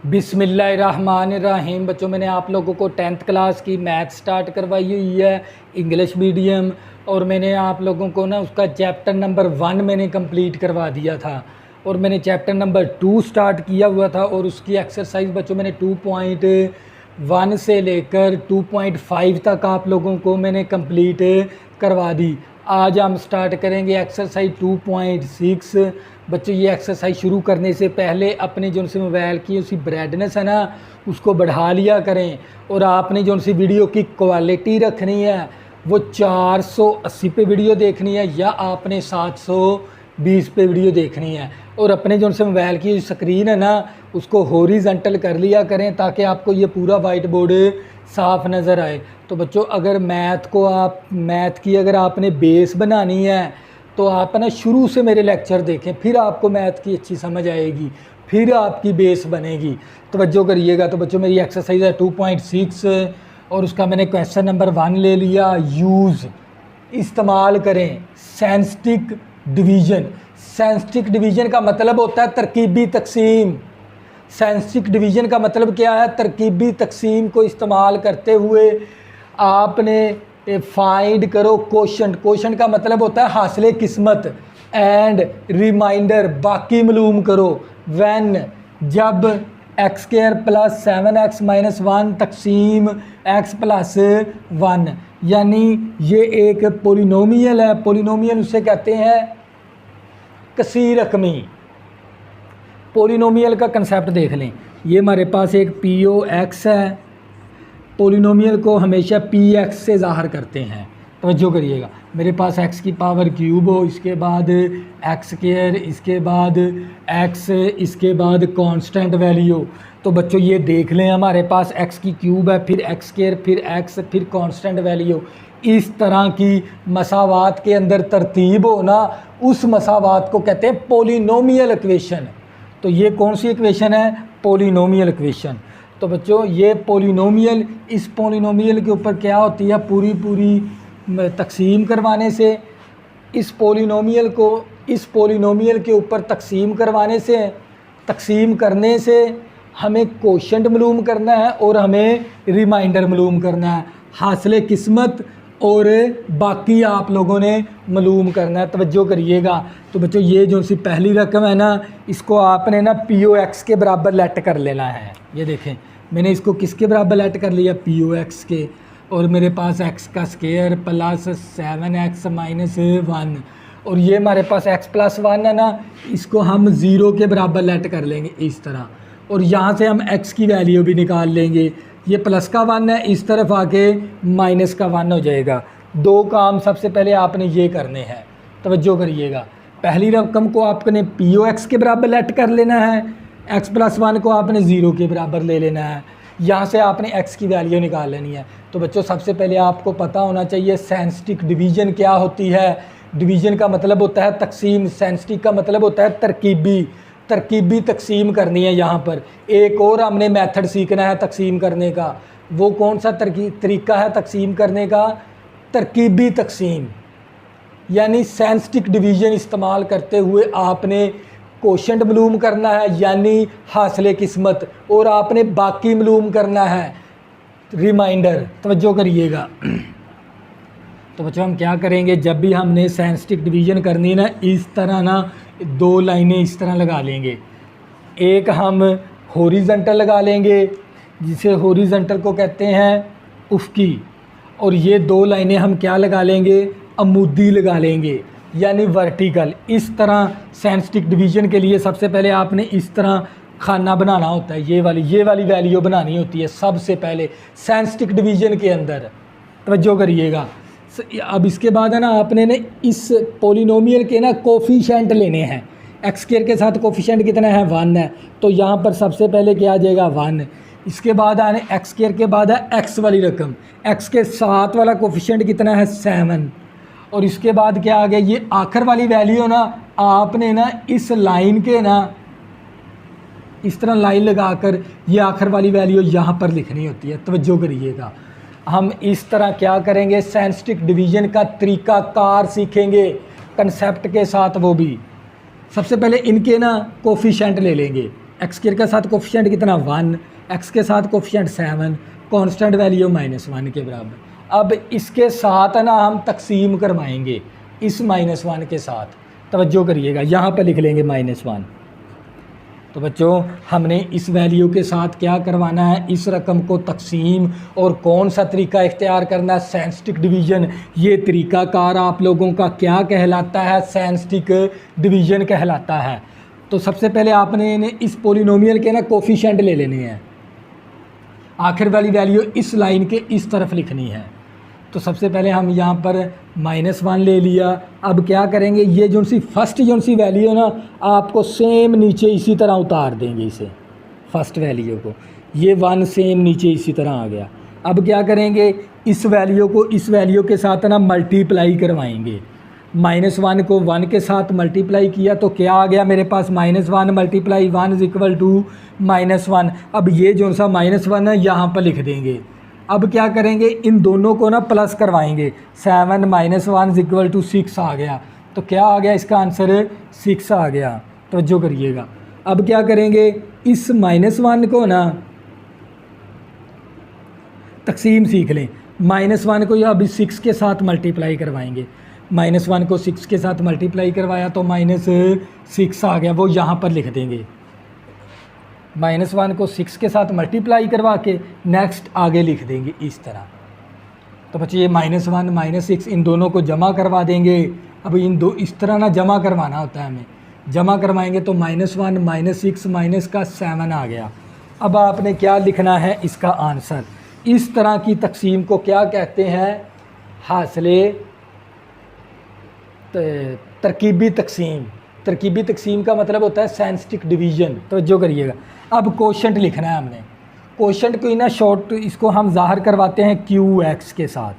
बिस्मिल्लाहिर्रहमानिर्रहीम। बच्चों, मैंने आप लोगों को 10th क्लास की मैथ स्टार्ट करवाई हुई है, इंग्लिश मीडियम। और मैंने आप लोगों को ना उसका चैप्टर नंबर 1 मैंने कंप्लीट करवा दिया था, और मैंने चैप्टर नंबर 2 स्टार्ट किया हुआ था। और उसकी एक्सरसाइज बच्चों मैंने 2.1 से लेकर 2.5 तक आप लोगों को मैंने कंप्लीट करवा दी। आज हम स्टार्ट करेंगे एक्सरसाइज 2.6। बच्चों, ये एक्सरसाइज शुरू करने से पहले अपने जो सी मोबाइल की उसी ब्राइटनेस है ना, उसको बढ़ा लिया करें। और आपने जो सी वीडियो की क्वालिटी रखनी है वो 480 पे वीडियो देखनी है, या आपने 720 पे वीडियो देखनी है। और अपने जो से मोबाइल की स्क्रीन है ना, उसको हॉरिजॉन्टल कर लिया करें ताकि आपको ये पूरा वाइट बोर्ड साफ़ नज़र आए। तो बच्चों, अगर मैथ की अगर आपने बेस बनानी है तो आप ना शुरू से मेरे लेक्चर देखें, फिर आपको मैथ की अच्छी समझ आएगी, फिर आपकी बेस बनेगी। तवज्जो करिएगा। तो बच्चों, मेरी एक्सरसाइज है 2.6 और उसका मैंने क्वेश्चन नंबर 1 ले लिया। यूज़, इस्तेमाल करें सेंस्टिक डिवीज़न। सेंस्टिक डिवीज़न का मतलब होता है तरकीबी तकसीम। सेंस्टिक डिवीज़न का मतलब क्या है? तरकीबी तकसीम को इस्तेमाल करते हुए आपने फाइंड करो कोशंट। कोशंट का मतलब होता है हासिले किस्मत। एंड रिमाइंडर, बाकी मालूम करो। व्हेन, जब x² + 7x - 1 तकसीम x + 1, यानी ये एक पोलिनोमियल है। पोलिनोमियल उसे कहते हैं कसीर रकमी। पोलिनोमियल का कंसेप्ट देख लें। ये हमारे पास एक POX है। पोलिनोमियल को हमेशा PX से ज़ाहिर करते हैं। तवज्जो करिएगा। मेरे पास x की पावर क्यूब हो, इसके बाद x², इसके बाद x, इसके बाद कांस्टेंट वैल्यू हो। तो बच्चों ये देख लें, हमारे पास x की क्यूब है, फिर x², फिर x, फिर कांस्टेंट वैल्यू। इस तरह की मसावात के अंदर तरतीब हो ना, उस मसावात को कहते हैं पोलिनोमियल इक्वेशन। तो ये कौन सी इक्वेशन है? Polynomial equation. तो बच्चों, ये पोलिनोमियल, इस पोलिनोमियल के ऊपर क्या होती है? पूरी तकसीम करवाने से, इस पोलिनोमियल के ऊपर तकसीम करने से हमें कोशंट मालूम करना है और हमें रिमाइंडर मालूम करना है। हासिले किस्मत और बाकी आप लोगों ने मालूम करना है। तवज्जो करिएगा। तो बच्चों, ये जो सी पहली रकम है ना, इसको आपने ना POX के बराबर लेट कर लेना है। ये देखें, मैंने इसको किसके बराबर लेट कर लिया? POX के। और मेरे पास x² + 7x - 1, और ये हमारे पास x + 1 है ना, इसको हम 0 के बराबर लेट कर लेंगे इस तरह। और यहाँ से हम x की वैल्यू भी निकाल लेंगे। ये प्लस का 1 है, इस तरफ आके माइनस का 1 हो जाएगा। दो काम सबसे पहले आपने ये करने हैं। तवज्जो करिएगा। पहली रकम को आपने POX के बराबर लेट कर लेना है, x + 1 को आपने 0 के बराबर ले लेना है। यहाँ से आपने x की वैल्यू निकाल लेनी है। तो बच्चों, सबसे पहले आपको पता होना चाहिए सेंस्टिक डिवीज़न क्या होती है। डिवीज़न का मतलब होता है तकसीम, सेंस्टिक का मतलब होता है तरकीबी तकसीम करनी है। यहाँ पर एक और हमने मेथड सीखना है तकसीम करने का। वो कौन सा तरीका है तकसीम करने का? तरकीबी तकसीम, यानी सेंस्टिक डिवीज़न इस्तेमाल करते हुए आपने कोशंट मालूम करना है, यानी हासिले किस्मत, और आपने बाकी मालूम करना है, रिमाइंडर। तवज्जो करिएगा। तो बच्चों, हम क्या करेंगे, जब भी हमने सेंस्टिक डिवीज़न करनी ना, इस तरह ना 2 लाइनें इस तरह लगा लेंगे। एक हम हॉरिजॉन्टल लगा लेंगे, जिसे हॉरिजॉन्टल को कहते हैं उफ़की। और ये 2 लाइनें हम क्या लगा लेंगे? अमूदी लगा लेंगे, यानी वर्टिकल। इस तरह सेंस्टिक डिवीज़न के लिए सबसे पहले आपने इस तरह खाना बनाना होता है। ये वाली वैल्यू बनानी होती है सबसे पहले सेंस्टिक डिवीज़न के अंदर। तवज्जो करिएगा। अब इसके बाद है ना, आपने ने इस पोलिनोमियल के ना कोफिशिएंट लेने हैं। x² के साथ कोफिशिएंट कितना है? 1 है। तो यहाँ पर सबसे पहले क्या आ जाएगा? 1। इसके बाद आने x² के बाद है x वाली रकम। x के साथ वाला कोफिशिएंट कितना है? 7। और इसके बाद क्या आ गया? ये आखिर वाली वैल्यू ना, आपने ना इस लाइन के ना इस तरह लाइन लगाकर ये आखिर वाली वैल्यू यहाँ पर लिखनी होती है। तवज्जो करिएगा। हम इस तरह क्या करेंगे? सेंस्टिक डिवीज़न का तरीक़ाकार सीखेंगे कंसेप्ट के साथ। वो भी सबसे पहले इनके ना कोफिशिएंट ले लेंगे। एक्स स्क्वायर के साथ कोफिशिएंट कितना 1, एक्स के साथ कोफिशिएंट 7, कांस्टेंट वैल्यू -1 के बराबर। अब इसके साथ है ना हम तकसीम करवाएंगे इस -1 के साथ। तवज्जो करिएगा, यहाँ पर लिख लेंगे -1। तो बच्चों हमने इस वैल्यू के साथ क्या करवाना है, इस रकम को तकसीम, और कौन सा तरीका इख्तियार करना है, सैनस्टिक डिवीज़न। ये तरीक़ाकार आप लोगों का क्या कहलाता है, सैनस्टिक डिवीज़न कहलाता है। तो सबसे पहले आपने इस पोलिनोमियल के ना कोफिशिएंट ले लेने हैं, आखिर वाली वैल्यू इस लाइन के इस तरफ लिखनी है। तो सबसे पहले हम यहाँ पर -1 ले लिया। अब क्या करेंगे, ये जो सी फर्स्ट जो सी वैल्यू है ना, आपको सेम नीचे इसी तरह उतार देंगे इसे, फर्स्ट वैल्यू को, ये 1 सेम नीचे इसी तरह आ गया। अब क्या करेंगे, इस वैल्यू को इस वैल्यू के साथ ना मल्टीप्लाई करवाएंगे। -1 को 1 के साथ मल्टीप्लाई किया तो क्या आ गया मेरे पास, -1 मल्टीप्लाई 1 = -1। अब ये जो सा -1 है यहाँ पर लिख देंगे। अब क्या करेंगे, इन दोनों को ना प्लस करवाएंगे। 7 - 1 = 6 आ गया। तो क्या आ गया, इसका आंसर 6 आ गया। तो जो करिएगा, अब क्या करेंगे, इस -1 को ना तकसीम सीख लें। -1 को अभी 6 के साथ मल्टीप्लाई करवाएंगे। -1 को 6 के साथ मल्टीप्लाई करवाया तो -6 आ गया, वो यहाँ पर लिख देंगे। -1 को 6 के साथ मल्टीप्लाई करवा के नेक्स्ट आगे लिख देंगे इस तरह। तो बच्चे ये -1 -6 इन दोनों को जमा करवा देंगे। अब इन दो इस तरह ना जमा करवाना होता है हमें, जमा करवाएंगे तो -1 -6 माइनस का 7 आ गया। अब आपने क्या लिखना है, इसका आंसर। इस तरह की तकसीम को क्या कहते हैं, हासिले तरकीबी तकसीम। तरकीबी तकसीम का मतलब होता है सैनस्टिक डिवीज़न। तो जो करिएगा, अब कोशेंट लिखना है हमने। कोशेंट को ना शॉर्ट इसको हम ज़ाहिर करवाते हैं QX के साथ।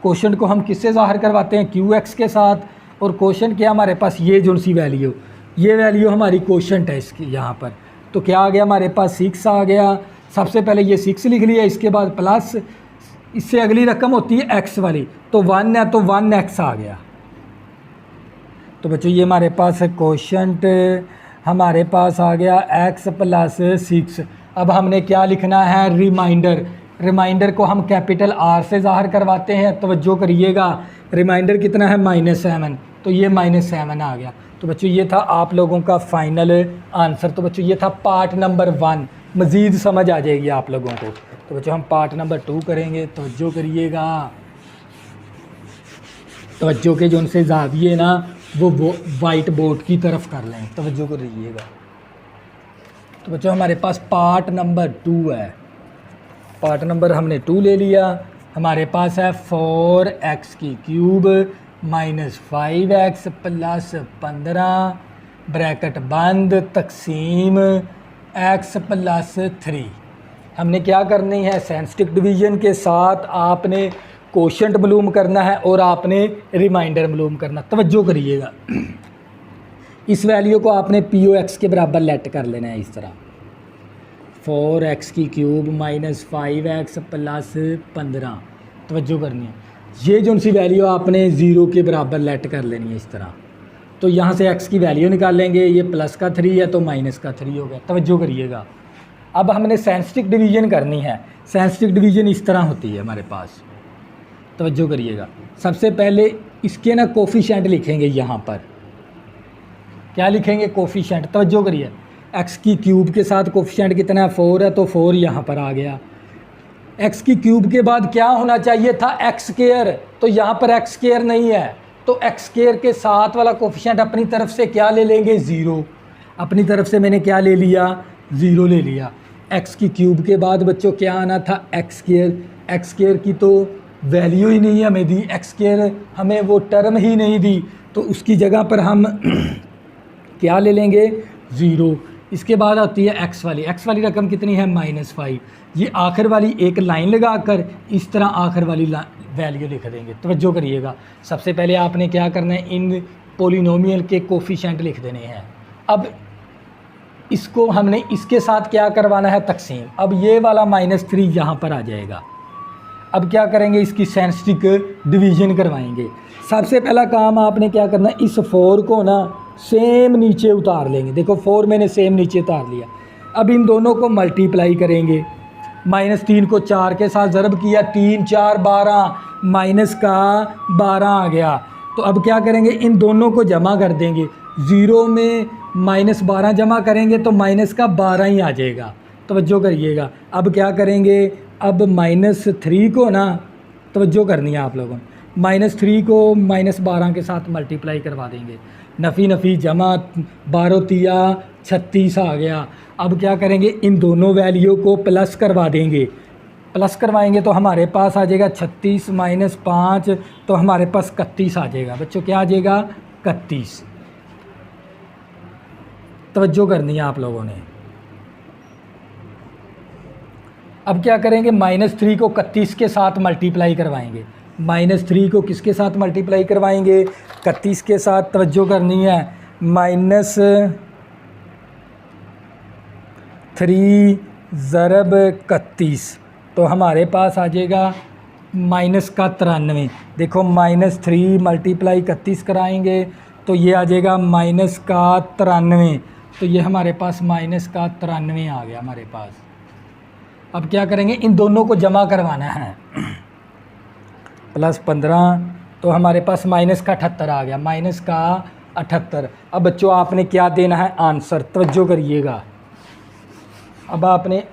कोशेंट को हम किससे ज़ाहिर करवाते हैं, QX के साथ। और कोशेंट क्या हमारे पास, ये जो सी वैल्यू, ये वैल्यू हमारी कोशेंट है इसकी यहाँ पर। तो क्या आ गया हमारे पास, 6 आ गया। सबसे पहले ये 6 लिख लिया, इसके बाद प्लस, इससे अगली रकम होती है x वाली, तो 1 है तो 1x आ गया। तो बच्चों ये हमारे पास कोशेंट हमारे पास आ गया x + 6। अब हमने क्या लिखना है, रिमाइंडर। रिमाइंडर को हम कैपिटल R से ज़ाहिर करवाते हैं। तवज्जो करिएगा, रिमाइंडर कितना है, -7। तो ये -7 आ गया। तो बच्चों ये था आप लोगों का फाइनल आंसर। तो बच्चों ये था पार्ट नंबर 1। मज़ीद समझ आ जाएगी आप लोगों को। तो बच्चों हम पार्ट नंबर 2 करेंगे। तवज्जो करिएगा, तवज्जो के जो उनसे ज़ाविये ना वो वाइट बोर्ड की तरफ कर लें। तवज्जो करिएगा। तो बच्चों हमारे पास पार्ट नंबर 2 है। पार्ट नंबर हमने 2 ले लिया। हमारे पास है 4x³ - 5x + 15 ब्रैकेट बंद तकसीम x + 3। हमने क्या करनी है, सैनस्टिक डिवीज़न के साथ आपने कोशेंट मालूम करना है और आपने रिमाइंडर मालूम करना। तवज्जो करिएगा, इस वैल्यू को आपने POX के बराबर लेट कर लेना है इस तरह। 4x³ - 5x + 15। तवज्जो करनी है, ये जो सी वैल्यू आपने 0 के बराबर लेट कर लेनी है इस तरह। तो यहाँ से x की वैल्यू निकालेंगे, ये प्लस का 3 है तो माइनस का 3 हो गया। तवज्जो करिएगा, अब हमने सैनस्टिक डिवीज़न करनी है। सैनस्टिक डिवीज़न इस तरह होती है हमारे पास। तवज्जो करिएगा, सबसे पहले इसके ना कोफिशिएंट लिखेंगे। यहाँ पर क्या लिखेंगे, कोफिशिएंट। तवज्जो करिए, x³ के साथ कोफिशिएंट कितना है, 4 है तो 4 यहाँ पर आ गया। x³ के बाद क्या होना चाहिए था, x²। तो यहाँ पर x² नहीं है, तो x² के साथ वाला कोफिशिएंट अपनी तरफ से क्या ले लेंगे, 0। अपनी तरफ से मैंने क्या ले लिया, 0 ले लिया। x³ के बाद बच्चों क्या आना था, x²। x² की तो वैल्यू ही नहीं हमें दी, x² हमें वो टर्म ही नहीं दी, तो उसकी जगह पर हम क्या ले लेंगे, 0। इसके बाद आती है x वाली रकम कितनी है, -5। ये आखिर वाली एक लाइन लगाकर इस तरह आखिर वाली वैल्यू लिख देंगे। तवज्जो करिएगा, सबसे पहले आपने क्या करना है, इन पोलिनोमियल के कोफिशिएंट लिख देने हैं। अब इसको हमने इसके साथ क्या करवाना है, तकसीम। अब ये वाला -3 यहाँ पर आ जाएगा। अब क्या करेंगे, इसकी सैनस्टिक डिवीज़न करवाएंगे। सबसे पहला काम आपने क्या करना है, इस 4 को ना सेम नीचे उतार लेंगे। देखो 4 मैंने सेम नीचे उतार लिया। अब इन दोनों को मल्टीप्लाई करेंगे। -3 को 4 के साथ ज़रब किया, 3 4 12, माइनस का 12 आ गया। तो अब क्या करेंगे, इन दोनों को जमा कर देंगे। 0 में -12 जमा करेंगे तो माइनस का 12 ही आ जाएगा। तवज्जो करिएगा। अब क्या करेंगे, अब -3 को ना, तवज्जो करनी है आप लोगों ने, -3 को -12 के साथ मल्टीप्लाई करवा देंगे। नफ़ी नफ़ी जमा, 12 तिया 36 आ गया। अब क्या करेंगे, इन दोनों वैल्यू को प्लस करवा देंगे। प्लस करवाएंगे तो हमारे पास आ जाएगा 36 - 5, तो हमारे पास 31 आ जाएगा। बच्चों क्या आ जाएगा, 31। तवज्जो करनी है आप लोगों ने। अब क्या करेंगे, -3 को 31 के साथ मल्टीप्लाई करवाएंगे। -3 को किसके साथ मल्टीप्लाई करवाएंगे, 31 के साथ। तवज्जो करनी है, -3 ज़रब 31, तो हमारे पास आ जाएगा माइनस का 93। देखो -3 मल्टीप्लाई 31 कराएंगे तो ये आ जाएगा माइनस का 93। तो ये हमारे पास माइनस का 93 आ गया हमारे पास। अब क्या करेंगे, इन दोनों को जमा करवाना है। +15, तो हमारे पास माइनस का 78 आ गया, माइनस का 78। अब बच्चों आपने क्या देना है, आंसर। तवज्जो करिएगा, अब आपने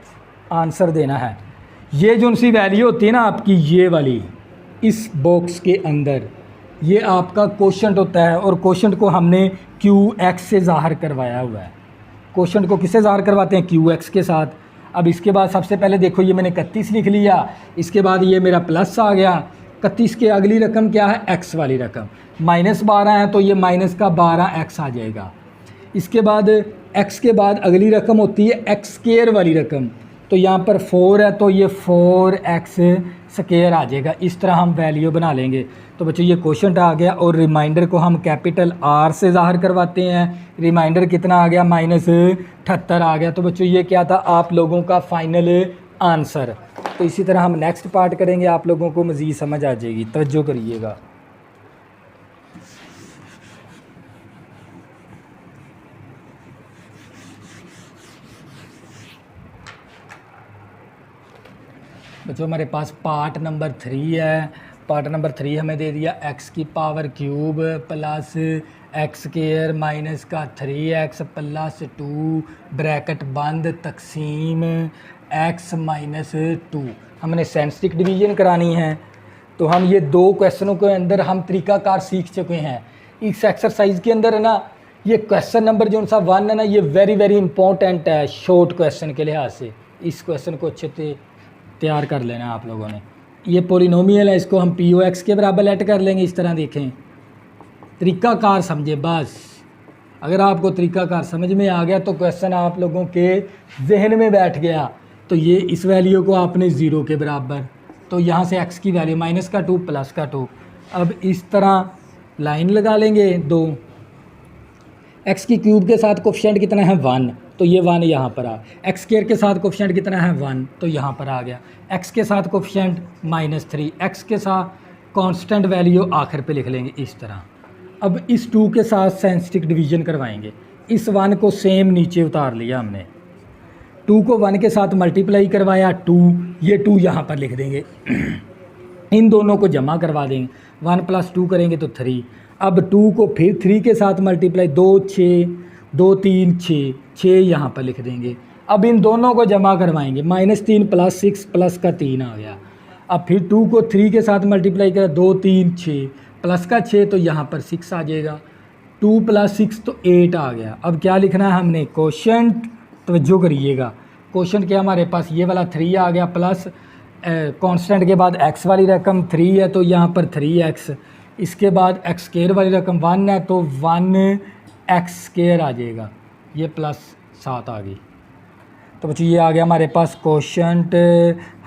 आंसर देना है। ये जो सी वैल्यू होती है ना आपकी, ये वाली इस बॉक्स के अंदर, ये आपका क्वोशंट होता है। और क्वोशंट को हमने QX से ज़ाहिर करवाया हुआ है। क्वोशंट को किससे ज़ाहिर करवाते हैं, QX के साथ। अब इसके बाद सबसे पहले देखो, ये मैंने 31 लिख लिया। इसके बाद ये मेरा प्लस आ गया। 31 के अगली रकम क्या है, X वाली रकम। -12 है तो ये माइनस का 12X आ जाएगा। इसके बाद X के बाद अगली रकम होती है X² वाली रकम। तो यहाँ पर 4 है तो ये 4X² आ जाएगा। इस तरह हम वैल्यू बना लेंगे। तो बच्चों ये क्वोशंट आ गया। और रिमाइंडर को हम कैपिटल R से ज़ाहिर करवाते हैं। रिमाइंडर कितना आ गया, -78 आ गया। तो बच्चों ये क्या था, आप लोगों का फाइनल आंसर। तो इसी तरह हम नेक्स्ट पार्ट करेंगे, आप लोगों को मज़ीद समझ आ जाएगी। तवज्जो करिएगा। बच्चों हमारे पास पार्ट नंबर 3 है। पार्ट नंबर 3 हमें दे दिया x³ प्लस x² माइनस का 3x प्लस 2 ब्रैकेट बंद तकसीम x - 2। हमने सेंस्टिक डिवीजन करानी है। तो हम ये 2 क्वेश्चनों के अंदर हम तरीकाकार सीख चुके हैं। इस एक्सरसाइज के अंदर है ना, ये क्वेश्चन नंबर जो सा 1 है ना, ये वेरी इंपॉर्टेंट है शॉर्ट क्वेश्चन के लिहाज से। इस क्वेश्चन को अच्छे से तैयार कर लेना आप लोगों ने। ये पोलिनोमियल है, इसको हम POX के बराबर लेट कर लेंगे। इस तरह देखें, तरीकाकार समझे बस। अगर आपको तरीकाकार समझ में आ गया तो क्वेश्चन आप लोगों के जहन में बैठ गया। तो ये इस वैल्यू को आपने 0 के बराबर, तो यहाँ से x की वैल्यू -2 +2। अब इस तरह लाइन लगा लेंगे 2। x³ के साथ कोफिशिएंट कितना है, 1, तो ये 1 यहाँ पर आ। x² के साथ कोफिशिएंट कितना है, 1, तो यहाँ पर आ गया। x के साथ कोफिशिएंट -3, x के साथ कांस्टेंट वैल्यू आखिर पे लिख लेंगे इस तरह। अब इस 2 के साथ सेंस्टिक डिवीजन करवाएंगे। इस 1 को सेम नीचे उतार लिया हमने। 2 को 1 के साथ मल्टीप्लाई करवाया, 2, ये 2 यहाँ पर लिख देंगे। इन दोनों को जमा करवा देंगे। 1 + 2 करेंगे तो 3। अब 2 को फिर 3 के साथ मल्टीप्लाई, 2 6, 2 3 6 यहाँ पर लिख देंगे। अब इन दोनों को जमा करवाएंगे। -3 + 6 प्लस का 3 आ गया। अब फिर 2 को 3 के साथ मल्टीप्लाई करें, 2 3 6 प्लस का 6, तो यहाँ पर 6 आ जाएगा। 2 + 6 तो 8 आ गया। अब क्या लिखना है हमने, क्वोशंट। तवज्जो करिएगा, क्वोशंट क्या हमारे पास, ये वाला 3 आ गया प्लस कांस्टेंट के बाद x वाली रकम 3 है तो यहाँ पर 3x। इसके बाद x² वाली रकम 1 है तो 1x² आ जाएगा। ये +7 आ गई। तो बच्चों ये आ गया हमारे पास क्वोशंट।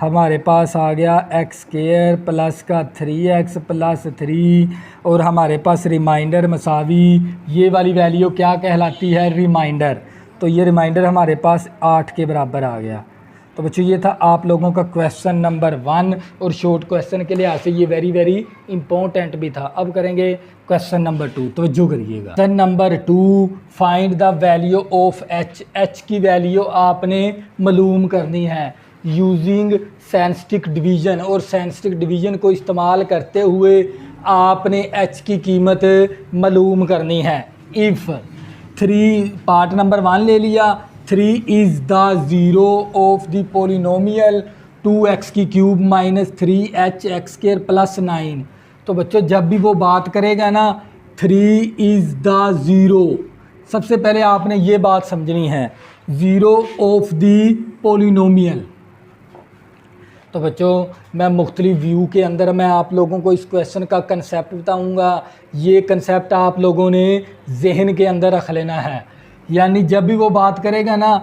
हमारे पास आ गया x² प्लस का 3x प्लस 3। और हमारे पास रिमाइंडर मसावी, ये वाली वैल्यू क्या कहलाती है, रिमाइंडर। तो ये रिमाइंडर हमारे पास 8 के बराबर आ गया। तो बच्चों ये था आप लोगों का क्वेश्चन नंबर 1। और शॉर्ट क्वेश्चन के लिहाज से ये वेरी इंपॉर्टेंट भी था। अब करेंगे क्वेश्चन नंबर 2 तवज्जो करिएगा। Question number 2, find the value of H. H की वैल्यू आपने मालूम करनी है यूजिंग सेंस्टिक डिवीज़न, और सेंस्टिक डिवीज़न को इस्तेमाल करते हुए आपने एच की कीमत मालूम करनी है। इफ़ 3 पार्ट नंबर 1 ले लिया, 3 is the zero of the polynomial 2x की cube minus 3h x square plus 9। तो बच्चों जब भी वो बात करेगा ना 3 इज़ द ज़ीरो, सबसे पहले आपने ये बात समझनी है ज़ीरो ऑफ द पोलिनोमियल। तो बच्चों मैं मुख्तलिफ व्यू के अंदर मैं आप लोगों को इस क्वेश्चन का कंसेप्ट बताऊंगा। ये कंसेप्ट आप लोगों ने जहन के अंदर रख लेना है। यानी जब भी वो बात करेगा ना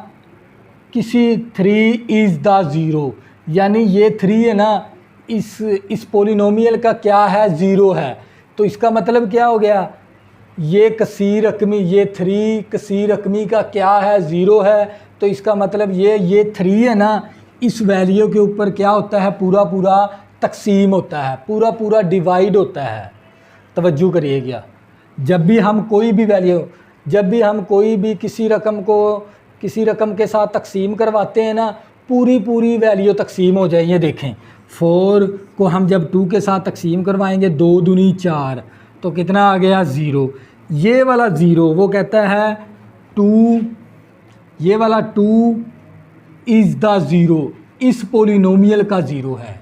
किसी 3 इज़ द ज़ीरो, यानी ये 3 है ना इस पोलिनोमियल का क्या है, ज़ीरो है। तो इसका मतलब क्या हो गया, ये कसीर रकमी, ये 3 कसीर रकमी का क्या है, ज़ीरो है। तो इसका मतलब ये 3 है ना इस वैल्यू के ऊपर क्या होता है, पूरा पूरा तकसीम होता है, पूरा पूरा डिवाइड होता है। तवज्जो करिएगा, जब भी हम कोई भी वैल्यू, जब भी हम कोई भी किसी रकम को किसी रकम के साथ तकसीम करवाते हैं ना, पूरी पूरी वैल्यू तकसीम हो जाए। ये देखें 4 को हम जब 2 के साथ तकसीम करवाएंगे, 2 दूनी 4, तो कितना आ गया, ज़ीरो। ये वाला ज़ीरो वो कहता है 2, ये वाला 2 इज़ द ज़ीरो, इस पोलिनोमियल का ज़ीरो है।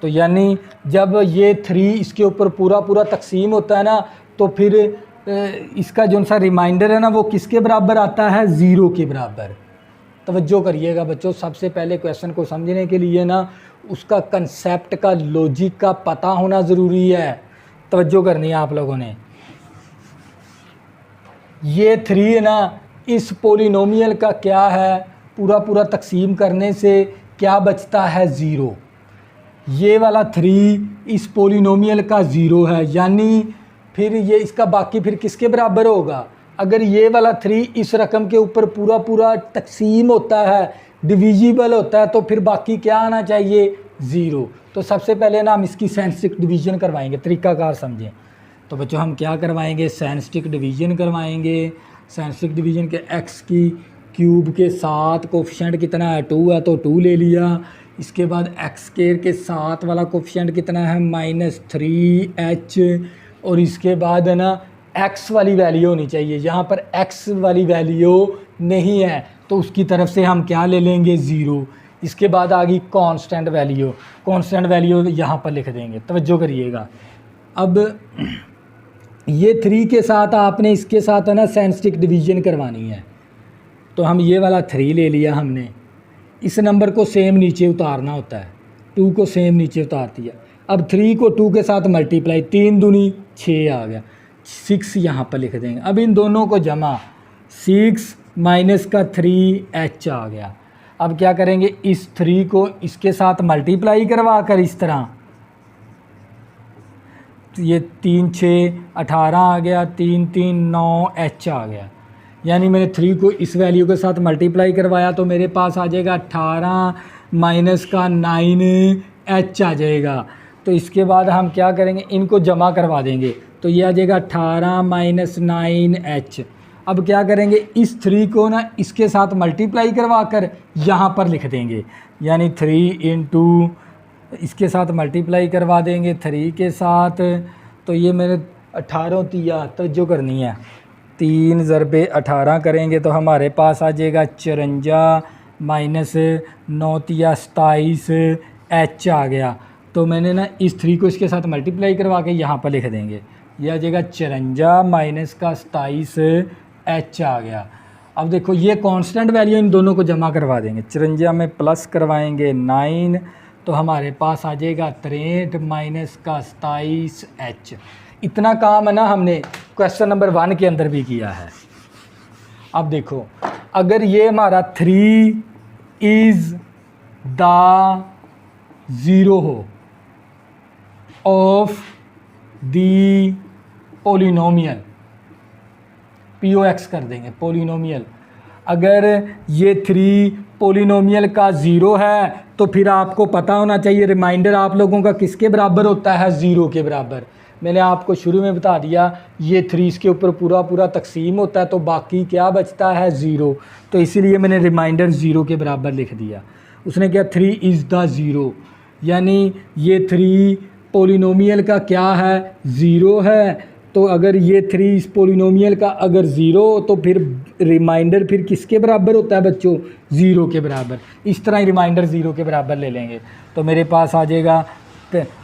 तो यानी जब ये 3 इसके ऊपर पूरा पूरा तकसीम होता है ना, तो फिर इसका जो सा रिमाइंडर है ना वो किसके बराबर आता है, ज़ीरो के बराबर। तवज्जो करिएगा बच्चों, सबसे पहले क्वेश्चन को समझने के लिए ना उसका कंसेप्ट का, लॉजिक का पता होना ज़रूरी है। तवज्जो करनी है आप लोगों ने। ये 3 है ना इस पोलिनोमियल का क्या है, पूरा पूरा तकसीम करने से क्या बचता है, ज़ीरो। ये वाला 3 इस पोलिनोमियल का ज़ीरो है, यानी फिर ये इसका बाकी फिर किसके बराबर होगा। अगर ये वाला 3 इस रकम के ऊपर पूरा पूरा तकसीम होता है, डिविजिबल होता है, तो फिर बाकी क्या आना चाहिए, ज़ीरो। तो सबसे पहले ना हम इसकी सेंस्टिक डिवीज़न करवाएंगे, तरीक़ाकार समझें। तो बच्चों हम क्या करवाएंगे, सेंस्टिक डिवीज़न करवाएंगे। सेंस्टिक डिवीज़न के x की क्यूब के साथ कोफिशिएंट कितना है, 2 है, तो 2 ले लिया। इसके बाद x स्क्वायर के साथ वाला कोफिशिएंट कितना है, -3h, और इसके बाद है ना x वाली वैल्यू होनी चाहिए। यहाँ पर x वाली वैल्यू नहीं है, तो उसकी तरफ से हम क्या ले लेंगे, ज़ीरो। इसके बाद आ गई कांस्टेंट वैल्यू, कांस्टेंट वैल्यू यहाँ पर लिख देंगे। तवज्जो करिएगा। अब ये 3 के साथ आपने इसके साथ है ना सेंस्टिक डिवीज़न करवानी है। तो हम ये वाला 3 ले लिया हमने, इस नंबर को सेम नीचे उतारना होता है, 2 को सेम नीचे उतार दिया। अब 3 को 2 के साथ मल्टीप्लाई, 3 दूनी 6 आ गया, 6 यहाँ पर लिख देंगे। अब इन दोनों को जमा, 6 माइनस का 3h आ गया। अब क्या करेंगे, इस 3 को इसके साथ मल्टीप्लाई करवा कर इस तरह, ये 3 6 18 आ गया, 3 3 9h आ गया। यानी मैंने 3 को इस वैल्यू के साथ मल्टीप्लाई करवाया तो मेरे पास आ जाएगा 18 माइनस का 9h आ जाएगा। तो इसके बाद हम क्या करेंगे, इनको जमा करवा देंगे, तो ये आ जाएगा 18 माइनस 9h। अब क्या करेंगे, इस 3 को ना इसके साथ मल्टीप्लाई करवा कर यहाँ पर लिख देंगे, यानी 3 इंटू इसके साथ मल्टीप्लाई करवा देंगे 3 के साथ। तो ये मेरे 18 तिया, तो जो करनी है 3 ज़रबे 18 करेंगे तो हमारे पास आ जाएगा 54 माइनस 9 तिया 27h आ गया। तो मैंने ना इस 3 को इसके साथ मल्टीप्लाई करवा के यहाँ पर लिख देंगे, ये आ जाएगा 54 माइनस का 27h आ गया। अब देखो ये कांस्टेंट वैल्यू इन दोनों को जमा करवा देंगे, 54 में प्लस करवाएंगे 9, तो हमारे पास आ जाएगा 63 माइनस का 27h। इतना काम है ना हमने क्वेश्चन नंबर 1 के अंदर भी किया है। अब देखो अगर ये हमारा 3 इज़ द ज़ीरो हो ऑफ दी पोलिनोमियल, POX कर देंगे पोलिनोमियल। अगर ये 3 पोलिनोमियल का ज़ीरो है तो फिर आपको पता होना चाहिए, रिमाइंडर आप लोगों का किसके बराबर होता है, ज़ीरो के बराबर। मैंने आपको शुरू में बता दिया ये 3 इसके ऊपर पूरा पूरा तकसीम होता है, तो बाकी क्या बचता है 0, तो इसीलिए मैंने रिमाइंडर 0 के बराबर लिख दिया। उसने क्या 3 इज़ द 0, यानी ये 3 पोलिनोमियल का क्या है 0 है। तो अगर ये 3 इस पोलिनोमियल का अगर 0 हो तो फिर रिमाइंडर फिर किसके बराबर होता है बच्चों 0 के बराबर। इस तरह रिमाइंडर 0 के बराबर ले लेंगे तो मेरे पास आ जाएगा,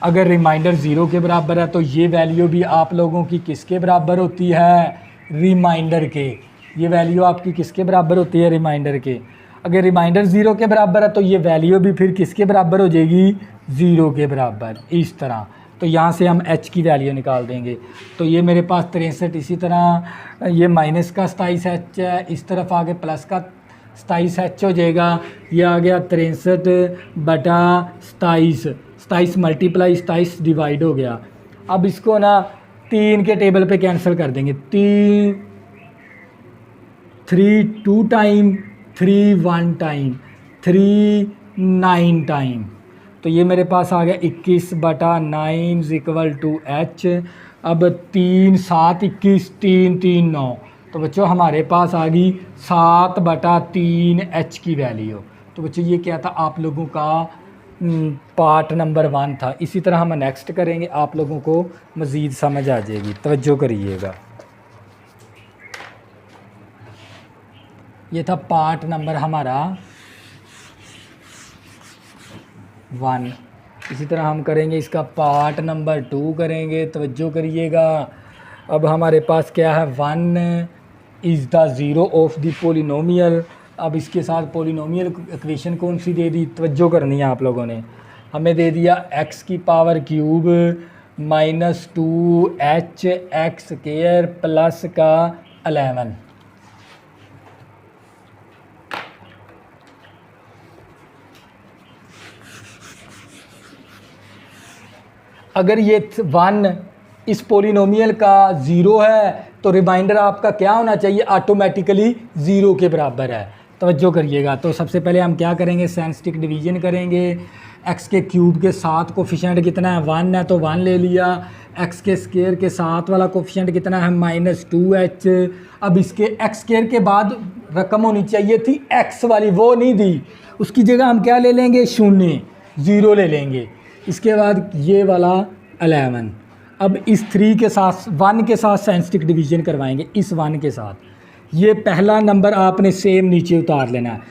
अगर रिमाइंडर 0 के बराबर है तो ये वैल्यू भी आप लोगों की किसके बराबर होती है रिमाइंडर के। ये वैल्यू आपकी किसके बराबर होती है रिमाइंडर के। अगर रिमाइंडर 0 के बराबर है तो ये वैल्यू भी फिर किसके बराबर हो जाएगी 0 के बराबर। इस तरह तो यहाँ से हम h की वैल्यू निकाल देंगे। तो ये मेरे पास 63, इसी तरह ये माइनस का 27h है, इस तरफ आगे प्लस का 27h हो जाएगा। ये आ गया 63/27 मल्टीप्लाई 27 डिवाइड हो गया। अब इसको ना 3 के टेबल पे कैंसिल कर देंगे। 3 2 टाइम, 3 1 टाइम, 3 9 टाइम, तो ये मेरे पास आ गया 21/9 = h। अब 3 7 21, 3 3 9, तो बच्चों हमारे पास आ गई 7/3 h की वैल्यू। तो बच्चों ये क्या था आप लोगों का पार्ट नंबर 1 था। इसी तरह हम नेक्स्ट करेंगे, आप लोगों को मज़ीद समझ आ जाएगी, तवज्जो करिएगा। ये था पार्ट नंबर हमारा 1। इसी तरह हम करेंगे इसका पार्ट नंबर 2 करेंगे, तवज्जो करिएगा। अब हमारे पास क्या है 1 is the 0 of the polynomial. अब इसके साथ पोलिनोमियल इक्वेशन कौन सी दे दी, तवज्जो करनी है आप लोगों ने। हमें दे दिया x³ -2hx² प्लस का 11। अगर ये 1 इस पोलिनोमियल का 0 है तो रिमाइंडर आपका क्या होना चाहिए ऑटोमेटिकली 0 के बराबर है। तवज्जो करिएगा। तो सबसे पहले हम क्या करेंगे सैनस्टिक डिवीजन करेंगे। x³ के साथ कोफिशिएंट कितना है 1 है तो 1 ले लिया। x² के साथ वाला कोफिशिएंट कितना है -2h। अब इसके x² के बाद रकम होनी चाहिए थी x वाली, वो नहीं दी, उसकी जगह हम क्या ले लेंगे 0 ले लेंगे। इसके बाद ये वाला 11। अब इस 3 के साथ 1 के साथ सैनस्टिक डिवीजन करवाएंगे। इस 1 के साथ ये पहला नंबर आपने सेम नीचे उतार लेना है।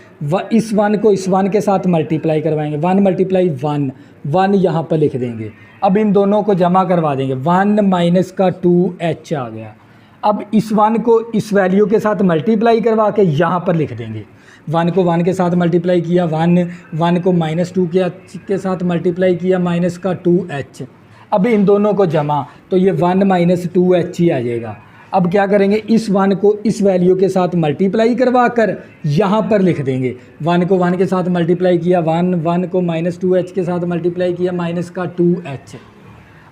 इस 1 को इस 1 के साथ मल्टीप्लाई करवाएंगे। 1 × 1 1 यहाँ पर लिख देंगे। अब इन दोनों को जमा करवा देंगे। 1 माइनस का 2h आ गया। अब इस 1 को इस वैल्यू के साथ मल्टीप्लाई करवा के यहाँ पर लिख देंगे। 1 को 1 के साथ मल्टीप्लाई किया 1 को -2 के साथ मल्टीप्लाई किया -2h। अब इन दोनों को जमा तो ये 1 - 2h ही आ जाएगा। अब क्या करेंगे इस 1 को इस वैल्यू के साथ मल्टीप्लाई करवा कर यहाँ पर लिख देंगे। 1 को 1 के साथ मल्टीप्लाई किया 1 को -2h के साथ मल्टीप्लाई किया -2h।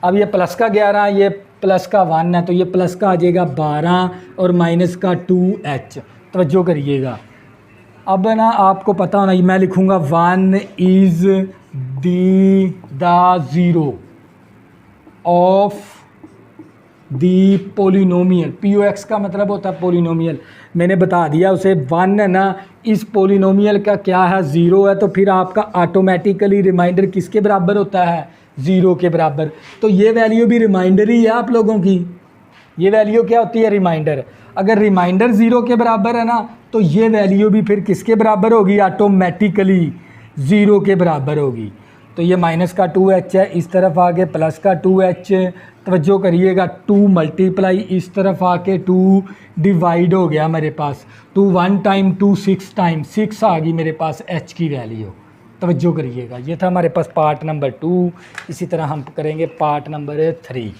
अब ये प्लस का 11 ये प्लस का 1 है तो ये प्लस का आ जाएगा 12 और -2h। तवज्जो करिएगा। अब ना आपको पता होना मैं लिखूँगा 1 is the 0 of the polynomial. POX का मतलब होता है पोलिनोमियल। मैंने बता दिया उसे 1 है ना इस पोलिनोमियल का क्या है 0 है तो फिर आपका ऑटोमेटिकली रिमाइंडर किसके बराबर होता है 0 के बराबर। तो ये वैल्यू भी रिमाइंडर ही है आप लोगों की। ये वैल्यू क्या होती है रिमाइंडर। अगर रिमाइंडर 0 के बराबर है ना तो ये वैल्यू भी फिर किसके बराबर होगी ऑटोमेटिकली 0 के बराबर होगी। तो ये -2h है, इस तरफ आके प्लस का 2h। तवज्जो करिएगा 2 मल्टीप्लाई इस तरफ आके 2 डिवाइड हो गया मेरे पास 2 1 टाइम 2 6 टाइम 6 आ गई मेरे पास h की वैल्यू। तवज्जो करिएगा। ये था हमारे पास पार्ट नंबर 2। इसी तरह हम करेंगे पार्ट नंबर 3।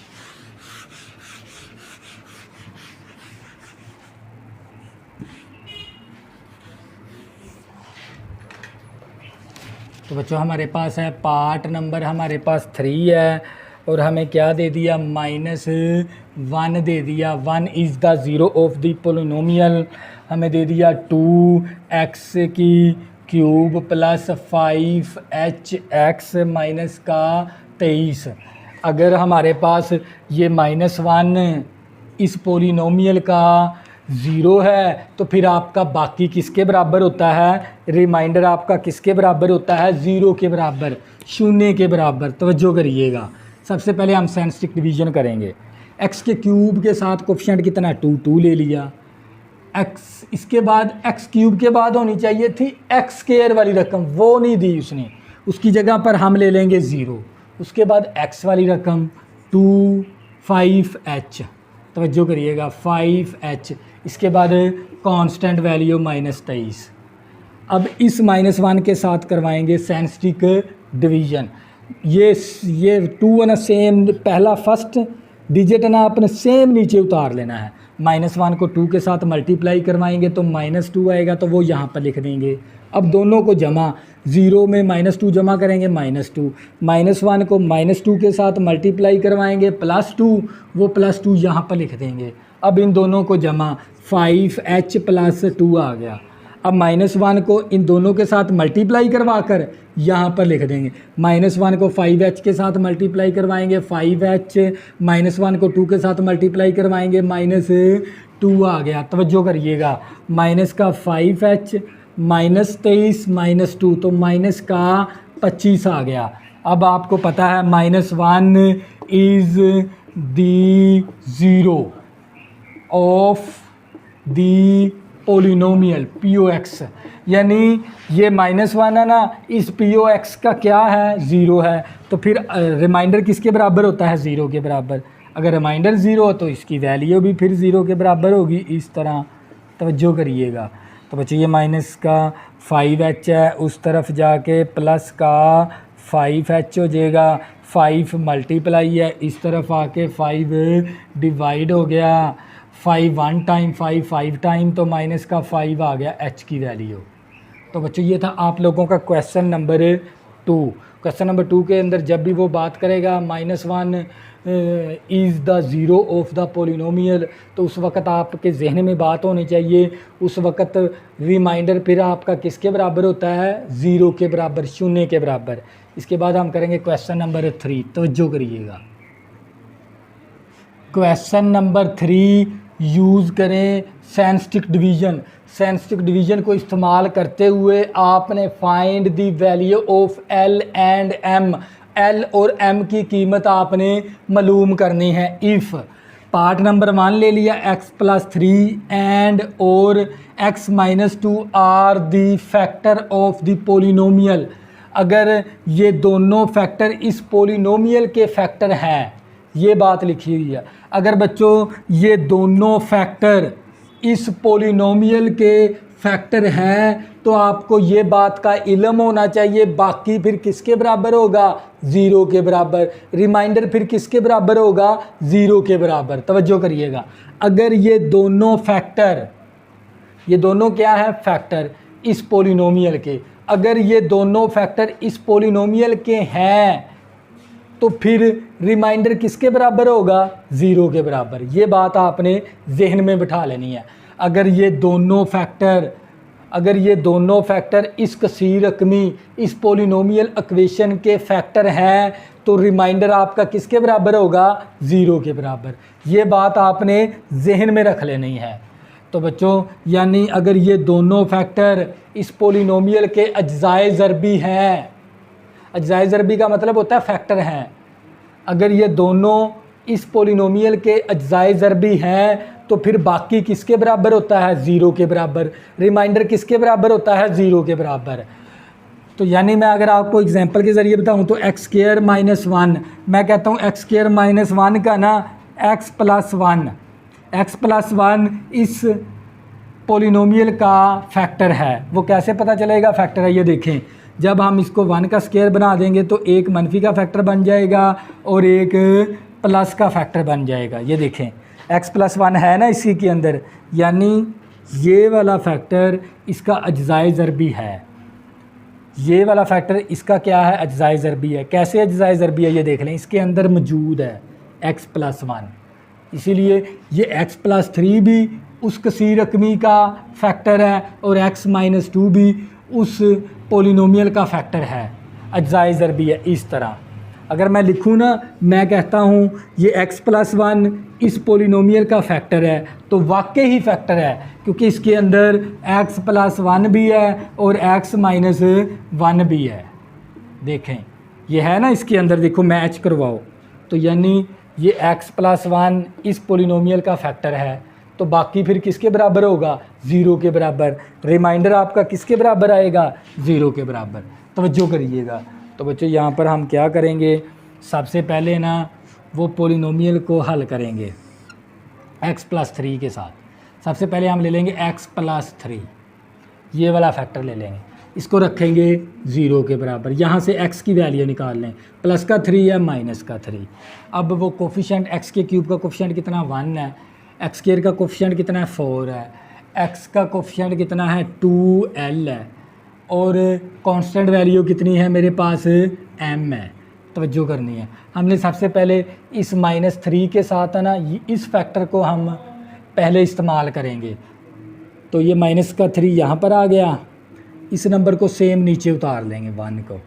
तो बच्चों हमारे पास है पार्ट नंबर हमारे पास 3 है और हमें क्या दे दिया -1 दे दिया। 1 is the 0 of the polynomial. हमें दे दिया 2x³ + 5hx - का 23। अगर हमारे पास ये -1 इस पोलिनोमियल का 0 है तो फिर आपका बाकी किसके बराबर होता है, रिमाइंडर आपका किसके बराबर होता है, 0 के बराबर, 0 के बराबर। तवज्जो करिएगा। सबसे पहले हम सेंस्टिक डिवीजन करेंगे। x के क्यूब के साथ कोफिशिएंट कितना 2 ले लिया, x इसके बाद x क्यूब के बाद होनी चाहिए थी x स्क्वायर वाली रकम, वो नहीं दी उसने, उसकी जगह पर हम ले लेंगे 0। उसके बाद x वाली रकम 2 5h, तवज्जो करिएगा 5h। इसके बाद कांस्टेंट वैल्यू -23। अब इस -1 के साथ करवाएंगे सेंस्टिक डिवीजन। ये 2 है ना सेम, पहला फर्स्ट डिजिट है ना आपने सेम नीचे उतार लेना है। -1 को 2 के साथ मल्टीप्लाई करवाएंगे तो -2 आएगा, तो वो यहाँ पर लिख देंगे। अब दोनों को जमा, 0 में -2 जमा करेंगे -2, -1 को -2 के साथ मल्टीप्लाई करवाएंगे +2, वो +2 यहाँ पर लिख देंगे। अब इन दोनों को जमा, 5h + 2 आ गया। अब -1 को इन दोनों के साथ मल्टीप्लाई करवा कर यहाँ पर लिख देंगे। -1 को 5h के साथ मल्टीप्लाई करवाएंगे 5h, -1 को 2 के साथ मल्टीप्लाई करवाएंगे -2 आ गया। तवज्जो करिएगा, माइनस का 5h -23 -2 तो माइनस का 25 आ गया। अब आपको पता है -1 is the 0 of the polynomial POX, यानी ये -1 है ना, इस POX का क्या है, 0 है। तो फिर रिमाइंडर किसके बराबर होता है, 0 के बराबर। अगर रिमाइंडर 0 हो तो इसकी वैल्यू भी फिर 0 के बराबर होगी, इस तरह। तवज्जो करिएगा। तो बच्चे ये माइनस का 5h है, उस तरफ जाके प्लस का 5h हो जाएगा। 5 मल्टीप्लाई है, इस तरफ आके 5 डिवाइड हो गया। 5 1 टाइम 5 टाइम, तो माइनस का 5 आ गया h की वैल्यू। तो बच्चों ये था आप लोगों का क्वेश्चन नंबर 2। क्वेश्चन नंबर 2 के अंदर जब भी वो बात करेगा -1 is the 0 of the polynomial, तो उस वक़्त आपके जहन में बात होनी चाहिए, उस वक़्त रिमाइंडर फिर आपका किसके बराबर होता है, 0 के बराबर, 0 के बराबर। इसके बाद हम करेंगे क्वेश्चन नंबर 3। तवज्जो करिएगा। क्वेश्चन नंबर 3 यूज़ करें सेंस्टिक डिवीज़न। सेंस्टिक डिवीज़न को इस्तेमाल करते हुए आपने find the value of L and M, L और M की कीमत आपने मालूम करनी है। इफ़ पार्ट नंबर 1 ले लिया, x + 3 एंड और x - 2 are the factor of the polynomial. अगर ये दोनों फैक्टर इस पोलिनोमियल के फैक्टर हैं, ये बात लिखी हुई है। अगर बच्चों ये दोनों फैक्टर इस पोलिनोमियल के फैक्टर हैं, तो आपको ये बात का इल्म होना चाहिए, बाकी फिर किसके बराबर होगा, 0 के बराबर। रिमाइंडर फिर किसके बराबर होगा, 0 के बराबर। तवज्जो करिएगा। अगर ये दोनों फैक्टर, ये दोनों क्या है, फैक्टर इस पोलिनोमियल के, अगर ये दोनों फैक्टर इस पोलिनोमियल के हैं, तो फिर रिमाइंडर किसके बराबर होगा, 0 के बराबर। ये बात आपने जहन में बिठा लेनी है। अगर ये दोनों फैक्टर इस कसीर रकमी इस पोलिनोमियल इक्वेशन के फैक्टर हैं, तो रिमाइंडर आपका किसके बराबर होगा, 0 के बराबर। ये बात आपने जहन में रख लेनी है। तो बच्चों यानी अगर ये दोनों फैक्टर इस पोलिनोमियल के अज्जाए ज़रबी हैं, अज्जाए ज़रबी का मतलब होता है फैक्टर हैं। अगर ये दोनों इस पोलिनोमियल के अज्जाए ज़रबी हैं, तो फिर बाकी किसके बराबर होता है, 0 के बराबर। रिमाइंडर किसके बराबर होता है, 0 के बराबर। तो यानी मैं अगर आपको एग्जांपल के ज़रिए बताऊं तो x² - 1, मैं कहता हूं x² - 1 का ना x + 1 इस पोलिनोमियल का फैक्टर है। वो कैसे पता चलेगा फैक्टर है, ये देखें। जब हम इसको 1 का स्क्वायर बना देंगे तो एक मनफी का फैक्टर बन जाएगा और एक प्लस का फैक्टर बन जाएगा। ये देखें x + 1 है ना इसी के अंदर, यानी ये वाला फैक्टर इसका अज्जाए ज़रबी है। ये वाला फैक्टर इसका क्या है, अज्जाए ज़रबी है। कैसे अज्जाए ज़रबी है, ये देख लें, इसके अंदर मौजूद है x + 1, इसीलिए ये x + 3 भी उस कसीर रकमी का फैक्टर है और x - 2 भी उस पोलिनोमियल का फैक्टर है, अज्जाए ज़रबी है। इस तरह अगर मैं लिखूँ ना, मैं कहता हूँ ये x+1 इस पोलिनोमियल का फैक्टर है, तो वाकई ही फैक्टर है, क्योंकि इसके अंदर x+1 भी है और x-1 भी है। देखें ये है ना, इसके अंदर देखो मैच करवाओ, तो यानी ये x+1 इस पोलिनोमियल का फैक्टर है, तो बाकी फिर किसके बराबर होगा? 0 के बराबर। रिमाइंडर आपका किसके बराबर आएगा? 0 के बराबर। तवज्जो करिएगा। तो बच्चों यहाँ पर हम क्या करेंगे, सबसे पहले ना वो पोलिनोमियल को हल करेंगे x+3 के साथ। सबसे पहले हम ले लेंगे x+3, ये वाला फैक्टर ले लेंगे, इसको रखेंगे 0 के बराबर। यहाँ से x की वैल्यू निकाल लें, प्लस का 3 है माइनस का 3। अब वो कोफिशिएंट x के क्यूब का कोफिशिएंट कितना 1 है, एक्स स्क्वायर का कोफिशिएंट कितना है 4 है, x का कोफिशिएंट कितना है 2l है, और कांस्टेंट वैल्यू कितनी है मेरे पास m है। तवज्जो करनी है, हमने सबसे पहले इस -3 के साथ है ना इस फैक्टर को हम पहले इस्तेमाल करेंगे। तो ये -3 यहाँ पर आ गया, इस नंबर को सेम नीचे उतार लेंगे 1 को,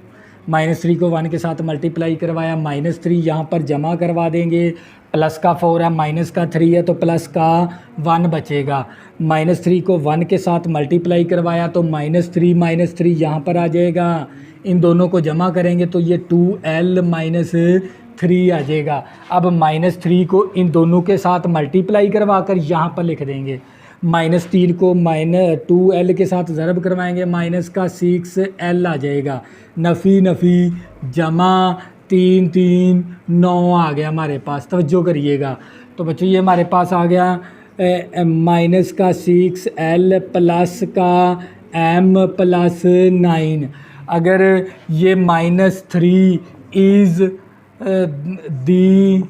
-3 को 1 के साथ मल्टीप्लाई करवाया, -3 यहाँ पर जमा करवा देंगे, प्लस का 4 है माइनस का 3 है तो प्लस का 1 बचेगा। -3 को 1 के साथ मल्टीप्लाई करवाया तो -3 यहाँ पर आ जाएगा, इन दोनों को जमा करेंगे तो ये 2l - 3 आ जाएगा। अब -3 को इन दोनों के साथ मल्टीप्लाई करवा कर यहाँ पर लिख देंगे, -3 को -2l के साथ ज़रब करवाएंगे, माइनस का 6l आ जाएगा, नफ़ी नफ़ी जमा 3 9 आ गया हमारे पास। तवज्जो करिएगा। तो बच्चों ये हमारे पास आ गया माइनस का 6l प्लस का m प्लस 9। अगर ये -3 is the